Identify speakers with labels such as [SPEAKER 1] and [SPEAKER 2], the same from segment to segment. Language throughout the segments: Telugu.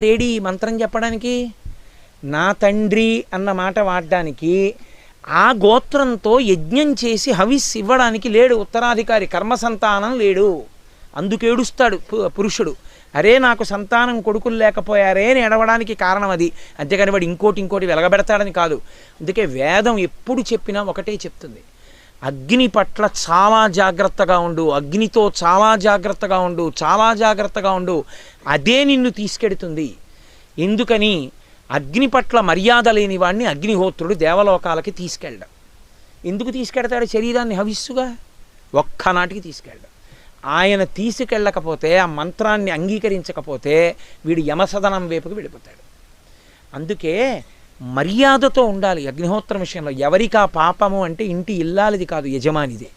[SPEAKER 1] తేడి మంత్రం చెప్పడానికి నా తండ్రి అన్న మాట వాడడానికి ఆ గోత్రంతో యజ్ఞం చేసి హవిస్ ఇవ్వడానికి లేడు ఉత్తరాధికారి, కర్మ సంతానం లేడు. అందుకేడుస్తాడు పురుషుడు, అరే నాకు సంతానం కొడుకులు లేకపోయారే అని ఎడవడానికి కారణం అది. అంతేకాని వాడు ఇంకోటి వెలగబెడతాడని కాదు. అందుకే వేదం ఎప్పుడు చెప్పినా ఒకటే చెప్తుంది, అగ్ని పట్ల చాలా జాగ్రత్తగా ఉండు, అగ్నితో చాలా జాగ్రత్తగా ఉండు, చాలా జాగ్రత్తగా ఉండు, అదే నిన్ను తీసుకెడుతుంది. ఎందుకని? అగ్ని పట్ల మర్యాద లేని వాడిని అగ్నిహోత్రుడు దేవలోకాలకి తీసుకెళ్ళడం. ఎందుకు తీసుకెడతాడు? శరీరాన్ని హవిస్సుగా ఒక్కనాటికి తీసుకెళ్ళడం. ఆయన తీసుకెళ్ళకపోతే, ఆ మంత్రాన్ని అంగీకరించకపోతే వీడు యమసదనం వైపుకి వెళ్ళిపోతాడు. అందుకే మర్యాదతో ఉండాలి అగ్నిహోత్రం విషయంలో. ఎవరికా పాపము అంటే ఇంటి ఇల్లాలిది కాదు, యజమానిదే.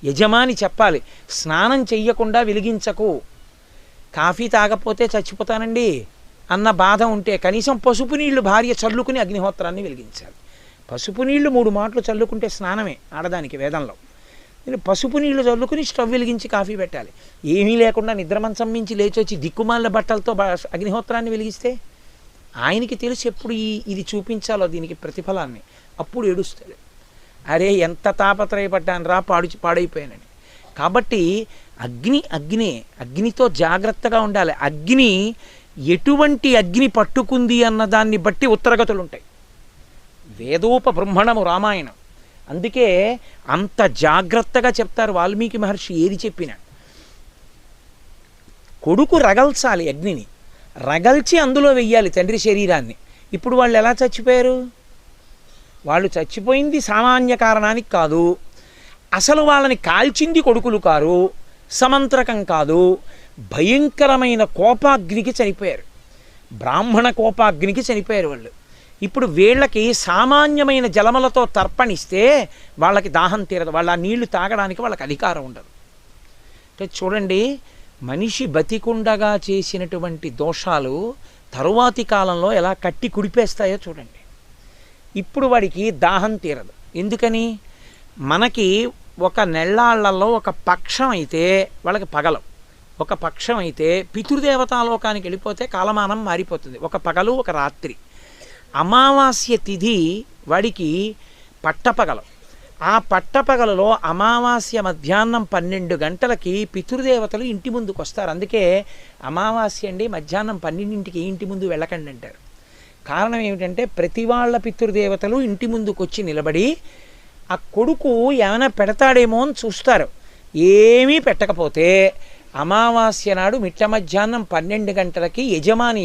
[SPEAKER 1] యజమాని చెప్పాలి, స్నానం చెయ్యకుండా వెలిగించకు, కాఫీ తాగపోతే చచ్చిపోతానండి అన్న బాధ ఉంటే కనీసం పసుపు నీళ్లు భార్య చల్లుకుని అగ్నిహోత్రాన్ని వెలిగించాలి. పసుపు నీళ్లు 3 మాటలు చల్లుకుంటే స్నానమే ఆడదానికి వేదంలో. నేను పసుపు నీళ్లు చల్లుకుని స్టవ్ వెలిగించి కాఫీ పెట్టాలి. ఏమీ లేకుండా నిద్రమంచం మించి లేచొచ్చి దిక్కుమాల బట్టలతో అగ్నిహోత్రాన్ని వెలిగిస్తే ఆయనకి తెలుసు ఎప్పుడు ఇది చూపించాలో దీనికి ప్రతిఫలాన్ని. అప్పుడు ఏడుస్తాడు, అరే ఎంత తాపత్రయపడ్డాను రా, పాడైపోయానని. కాబట్టి అగ్నితో జాగ్రత్తగా ఉండాలి. అగ్ని ఎటువంటి అగ్ని పట్టుకుంది అన్నదాన్ని బట్టి ఉత్తరగతులు ఉంటాయి. వేదోప బ్రహ్మణము రామాయణం. అందుకే అంత జాగ్రత్తగా చెప్తారు వాల్మీకి మహర్షి. ఏది చెప్పినా కొడుకు రగల్చాలి, అగ్నిని రగల్చి అందులో వెయ్యాలి తండ్రి శరీరాన్ని. ఇప్పుడు వాళ్ళు ఎలా చచ్చిపోయారు? వాళ్ళు చచ్చిపోయింది సామాన్య కారణానికి కాదు, అసలు వాళ్ళని కాల్చింది కొడుకులు కారు, సమంత్రకం కాదు, భయంకరమైన కోపాగ్నికి చనిపోయారు. బ్రాహ్మణ కోపాగ్నికి చనిపోయారు వాళ్ళు. ఇప్పుడు వీళ్ళకి సామాన్యమైన జలములతో తర్పణిస్తే వాళ్ళకి దాహం తీరదు, వాళ్ళ నీళ్లు తాగడానికి వాళ్ళకి అధికారం ఉండదు. అంటే చూడండి, మనిషి బతికుండగా చేసినటువంటి దోషాలు తరువాతి కాలంలో ఎలా కట్టి కుడిపేస్తాయో చూడండి. ఇప్పుడు వాడికి దాహం తీరదు. ఎందుకని? మనకి ఒక నెల్లాళ్లలో ఒక పక్షం అయితే వాళ్ళకి పగలం, ఒక పక్షం అయితే పితృదేవతాలోకానికి వెళ్ళిపోతే కాలమానం మారిపోతుంది. ఒక పగలు ఒక రాత్రి. అమావాస్య తిథి వాడికి పట్టపగలం. ఆ పట్టపగలలో అమావాస్య మధ్యాహ్నం 12 గంటలకి పితృదేవతలు ఇంటి ముందుకు వస్తారు. అందుకే అమావాస్య అండి మధ్యాహ్నం 12ంటికి ఇంటి ముందు వెళ్ళకండి అంటారు. కారణం ఏమిటంటే ప్రతి వాళ్ళ పితృదేవతలు ఇంటి ముందుకు వచ్చి నిలబడి ఆ కొడుకు ఏమైనా పెడతాడేమో అని చూస్తారు. ఏమీ పెట్టకపోతే అమావాస్య నాడు మిట్ట మధ్యాహ్నం 12 గంటలకి యజమాని